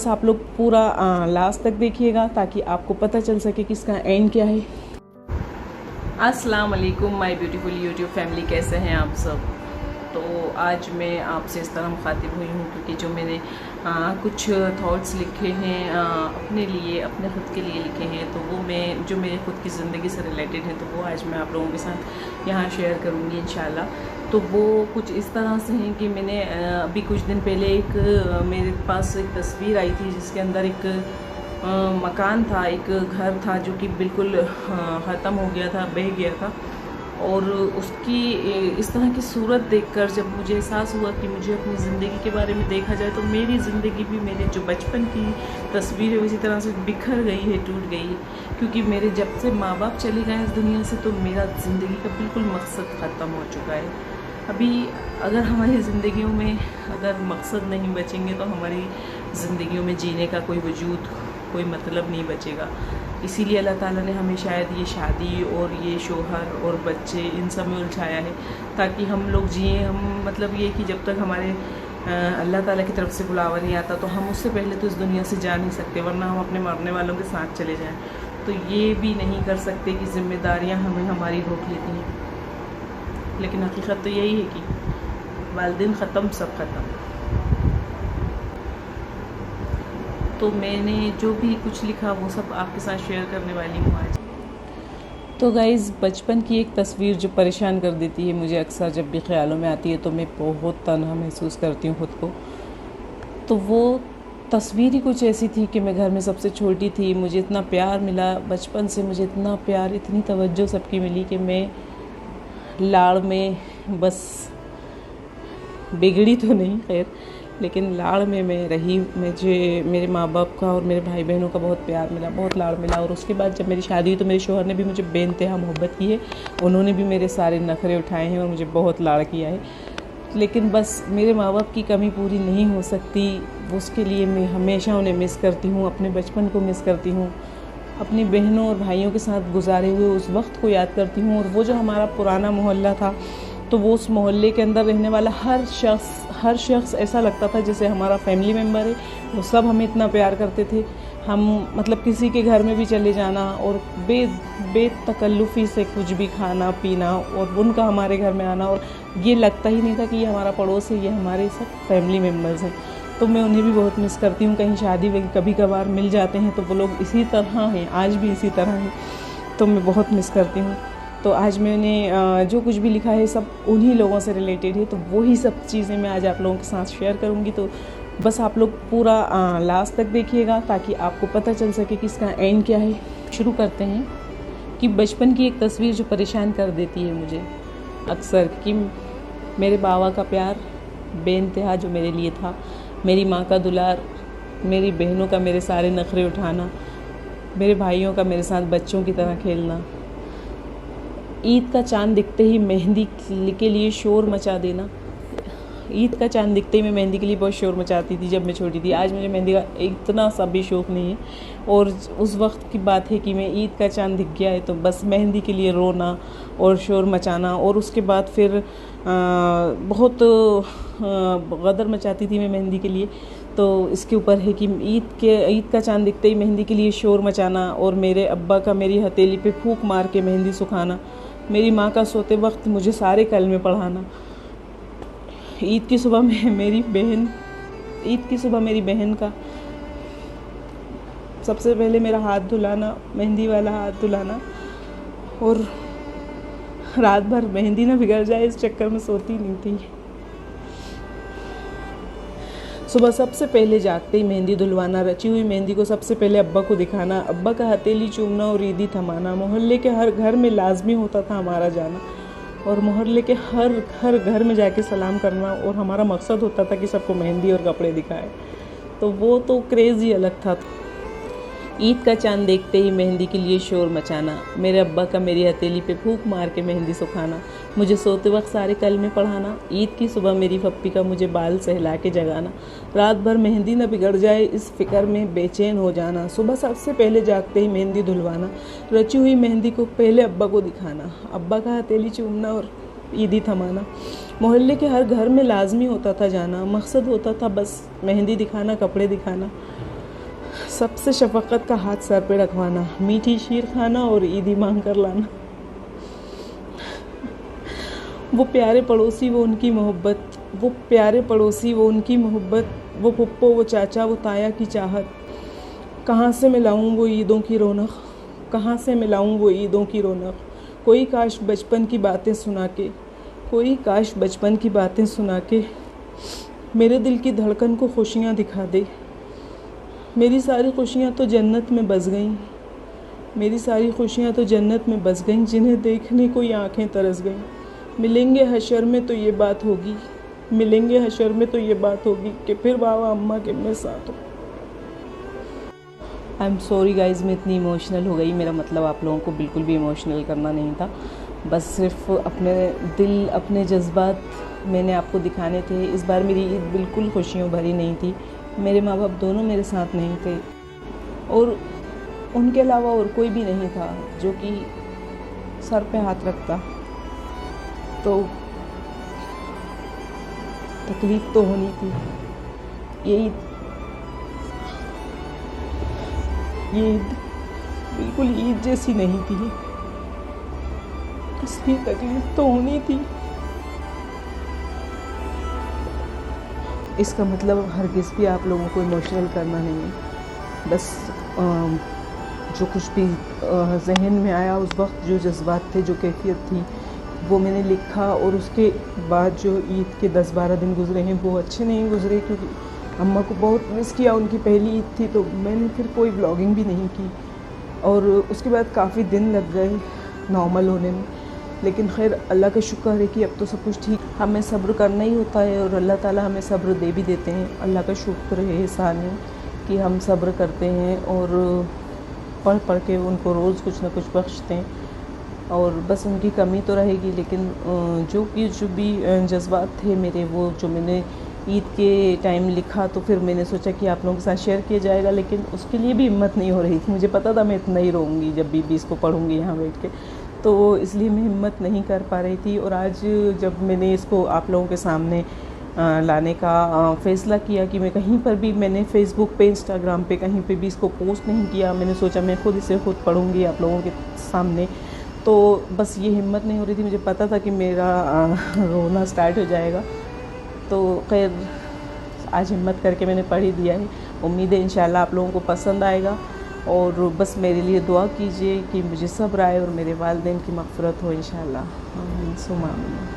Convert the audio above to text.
आप लोग पूरा लास्ट तक देखिएगा ताकि आपको पता चल सके कि इसका एंड क्या है। अस्सलाम वालेकुम माय ब्यूटीफुल यूट्यूब फैमिली, कैसे हैं आप सब। तो आज मैं आपसे इस तरह मुखातिब हुई हूँ क्योंकि जो मैंने कुछ थॉट्स लिखे हैं अपने लिए, अपने ख़ुद के लिए लिखे हैं, तो वो मैं जो मेरे ख़ुद की ज़िंदगी से रिलेटेड हैं तो वो आज मैं आप लोगों के साथ यहाँ शेयर करूँगी इंशाल्लाह। तो वो कुछ इस तरह से हैं कि मैंने अभी कुछ दिन पहले मेरे पास एक तस्वीर आई थी जिसके अंदर एक मकान था, एक घर था जो कि बिल्कुल ख़त्म हो गया था, बह गया था। और उसकी इस तरह की सूरत देखकर जब मुझे एहसास हुआ कि मुझे अपनी ज़िंदगी के बारे में देखा जाए तो मेरी ज़िंदगी भी मेरे जो बचपन की तस्वीर है उसी तरह से बिखर गई है, टूट गई है। क्योंकि मेरे जब से माँ बाप चले गए इस दुनिया से तो मेरा ज़िंदगी का बिल्कुल मकसद ख़त्म हो चुका है। अभी अगर हमारी ज़िंदगियों में अगर मकसद नहीं बचेंगे तो हमारी ज़िंदगियों में जीने का कोई वजूद, कोई मतलब नहीं बचेगा। इसीलिए अल्लाह ताला ने हमें शायद ये शादी और ये शोहर और बच्चे इन सब में उलझाया है ताकि हम लोग जिए। हम मतलब ये कि जब तक हमारे अल्लाह ताला की तरफ से बुलावा नहीं आता तो हम उससे पहले तो इस दुनिया से जा नहीं सकते, वरना हम अपने मरने वालों के साथ चले जाएं। तो ये भी नहीं कर सकते कि ज़िम्मेदारियाँ हमें हमारी रोक लेती हैं। लेकिन हकीकत तो यही है कि वालिदैन ख़त्म, सब ख़त्म। तो मैंने जो भी कुछ लिखा वो सब आपके साथ शेयर करने वाली हूँ आज। तो गाइज़, बचपन की एक तस्वीर जो परेशान कर देती है मुझे, अक्सर जब भी ख्यालों में आती है तो मैं बहुत तन्हा महसूस करती हूँ खुद को। तो वो तस्वीर ही कुछ ऐसी थी कि मैं घर में सबसे छोटी थी, मुझे इतना प्यार मिला बचपन से, मुझे इतना प्यार, इतनी तवज्जो सबकी मिली कि मैं लाड़ में बस बिगड़ी तो नहीं खैर, लेकिन लाड़ में मैं रही। मुझे मेरे माँ बाप का और मेरे भाई बहनों का बहुत प्यार मिला, बहुत लाड़ मिला। और उसके बाद जब मेरी शादी हुई तो मेरे शौहर ने भी मुझे बेइंतहा मोहब्बत की है, उन्होंने भी मेरे सारे नखरे उठाए हैं और मुझे बहुत लाड़ किया है। लेकिन बस मेरे माँ बाप की कमी पूरी नहीं हो सकती, उसके लिए मैं हमेशा उन्हें मिस करती हूँ, अपने बचपन को मिस करती हूँ, अपनी बहनों और भाइयों के साथ गुजारे हुए उस वक्त को याद करती हूँ। और वो जो हमारा पुराना मोहल्ला था तो वो उस मोहल्ले के अंदर रहने वाला हर शख्स ऐसा लगता था जैसे हमारा फैमिली मेम्बर है। वो सब हमें इतना प्यार करते थे, हम मतलब किसी के घर में भी चले जाना और बेतकल्लुफ़ी से कुछ भी खाना पीना और उनका हमारे घर में आना, और ये लगता ही नहीं था कि ये हमारा पड़ोस है, ये हमारे सब फैमिली मेम्बर्स हैं। तो मैं उन्हें भी बहुत मिस करती हूँ। कहीं शादी में कभी कभार मिल जाते हैं तो वो लोग इसी तरह हैं, आज भी इसी तरह हैं, तो मैं बहुत मिस करती हूँ। तो आज मैंने जो कुछ भी लिखा है सब उन्हीं लोगों से रिलेटेड है, तो वही सब चीज़ें मैं आज आप लोगों के साथ शेयर करूँगी। तो बस आप लोग पूरा लास्ट तक देखिएगा ताकि आपको पता चल सके कि इसका एंड क्या है। शुरू करते हैं कि बचपन की एक तस्वीर जो परेशान कर देती है मुझे अक्सर, कि मेरे बाबा का प्यार बेइंतहा जो मेरे लिए था, मेरी माँ का दुलार, मेरी बहनों का मेरे सारे नखरे उठाना, मेरे भाइयों का मेरे साथ बच्चों की तरह खेलना, ईद का चांद दिखते ही मेहंदी के लिए शोर मचा देना। ईद का चांद दिखते ही मैं मेहंदी के लिए बहुत शोर मचाती थी जब मैं छोटी थी। आज मुझे मेहंदी का इतना सा भी शौक़ नहीं है, और उस वक्त की बात है कि मैं ईद का चांद दिख गया है तो बस मेहंदी के लिए रोना और शोर मचाना। और उसके बाद फिर बहुत गदर मचाती थी मैं मेहंदी के लिए। तो इसके ऊपर है कि ईद का चांद दिखते ही मेहंदी के लिए शोर मचाना, और मेरे अब्बा का मेरी हथेली पे फूंक मार के मेहंदी सुखाना, मेरी माँ का सोते वक्त मुझे सारे कलमे पढ़ाना, ईद की सुबह मेरी बहन का सबसे पहले मेरा हाथ धुलाना, मेहंदी वाला हाथ धुलाना, और रात भर मेहंदी ना बिगड़ जाए इस चक्कर में सोती नहीं थी। सुबह सबसे पहले जागते ही मेहंदी धुलवाना, रची हुई मेहंदी को सबसे पहले अब्बा को दिखाना, अब्बा का हथेली चूमना और ईदी थमाना। मोहल्ले के हर घर में लाजमी होता था हमारा जाना, और मोहल्ले के हर घर में जाके सलाम करना, और हमारा मकसद होता था कि सबको मेहंदी और कपड़े दिखाए। तो वो तो क्रेज़ ही अलग था। ईद का चांद देखते ही मेहंदी के लिए शोर मचाना, मेरे अब्बा का मेरी हथेली पे फूंक मार के मेहंदी सुखाना, मुझे सोते वक्त सारे कलमे पढ़ाना, ईद की सुबह मेरी पप्पी का मुझे बाल सहला के जगाना, रात भर मेहंदी न बिगड़ जाए इस फिक्र में बेचैन हो जाना, सुबह सबसे पहले जागते ही मेहंदी धुलवाना, रची हुई मेहंदी को पहले अब्बा को दिखाना, अब्बा का हथेली चूमना और ईदी थमाना। मोहल्ले के हर घर में लाजमी होता था जाना, मकसद होता था बस मेहंदी दिखाना, कपड़े दिखाना। सबसे शफ़क़त का हाथ सर पे रखवाना, मीठी शीर खाना और ईदी मांग कर लाना। वो प्यारे पड़ोसी वो उनकी मोहब्बत, वो प्यारे पड़ोसी वो उनकी मोहब्बत, वो पप्पो वो चाचा वो ताया की चाहत। कहाँ से मिलाऊँ वो ईदों की रौनक, कहाँ से मिलाऊँ वो ईदों की रौनक। कोई काश बचपन की बातें सुना के, कोई काश बचपन की बातें सुना के मेरे दिल की धड़कन को खुशियाँ दिखा दे। मेरी सारी खुशियाँ तो जन्नत में बस गईं, मेरी सारी खुशियाँ तो जन्नत में बस गईं, जिन्हें देखने को ये आँखें तरस गईं। मिलेंगे हशर में तो ये बात होगी, मिलेंगे हशर में तो ये बात होगी कि फिर बाबा अम्मा के मैं साथ हूँ। आई एम सॉरी गाइज़, मैं इतनी इमोशनल हो गई। मेरा मतलब आप लोगों को बिल्कुल भी इमोशनल करना नहीं था, बस सिर्फ अपने दिल अपने जज्बात मैंने आपको दिखाने थे। इस बार मेरी ईद बिल्कुल खुशियों भरी नहीं थी। मेरे माँ बाप दोनों मेरे साथ नहीं थे और उनके अलावा और कोई भी नहीं था जो कि सर पे हाथ रखता, तो तकलीफ़ तो होनी थी। ये ईद बिल्कुल ईद जैसी नहीं थी, इसलिए तकलीफ़ तो होनी थी। इसका मतलब हरगिज़ भी आप लोगों को इमोशनल करना नहीं है। बस जो कुछ भी जहन में आया उस वक्त, जो जज्बात थे, जो कैफियत थी, वो मैंने लिखा। और उसके बाद जो ईद के 10-12 दिन गुजरे हैं वो अच्छे नहीं गुजरे, क्योंकि अम्मा को बहुत मिस किया। उनकी पहली ईद थी तो मैंने फिर कोई व्लॉगिंग भी नहीं की और उसके बाद काफ़ी दिन लग गए नॉर्मल होने में। लेकिन खैर अल्लाह का शुक्र है कि अब तो सब कुछ ठीक। हमें सब्र करना ही होता है और अल्लाह ताला हमें सब्र दे भी देते हैं। अल्लाह का शुक्र है, एहसान है कि हम सब्र करते हैं और पढ़ पढ़ के उनको रोज़ कुछ ना कुछ बख्शते हैं। और बस उनकी कमी तो रहेगी, लेकिन जो भी जज्बात थे मेरे, वो जो मैंने ईद के टाइम लिखा, तो फिर मैंने सोचा कि आप लोगों के साथ शेयर किया जाएगा। लेकिन उसके लिए भी हिम्मत नहीं हो रही थी। मुझे पता था मैं इतना ही रोऊंगी जब भी इसको पढ़ूंगी यहाँ बैठ के, तो इसलिए मैं हिम्मत नहीं कर पा रही थी। और आज जब मैंने इसको आप लोगों के सामने लाने का फ़ैसला किया कि मैं कहीं पर भी, मैंने फ़ेसबुक पे, इंस्टाग्राम पे कहीं पे भी इसको पोस्ट नहीं किया। मैंने सोचा मैं खुद इसे खुद पढ़ूंगी आप लोगों के सामने, तो बस ये हिम्मत नहीं हो रही थी। मुझे पता था कि मेरा रोना स्टार्ट हो जाएगा, तो खैर आज हिम्मत करके मैंने पढ़ ही दिया है। उम्मीद है इंशाल्लाह आप लोगों को पसंद आएगा। और बस मेरे लिए दुआ कीजिए कि मुझे सब्र आए और मेरे वालिदैन की मग़फ़िरत हो इंशाल्लाह। आमीन सुम्मा आमीन।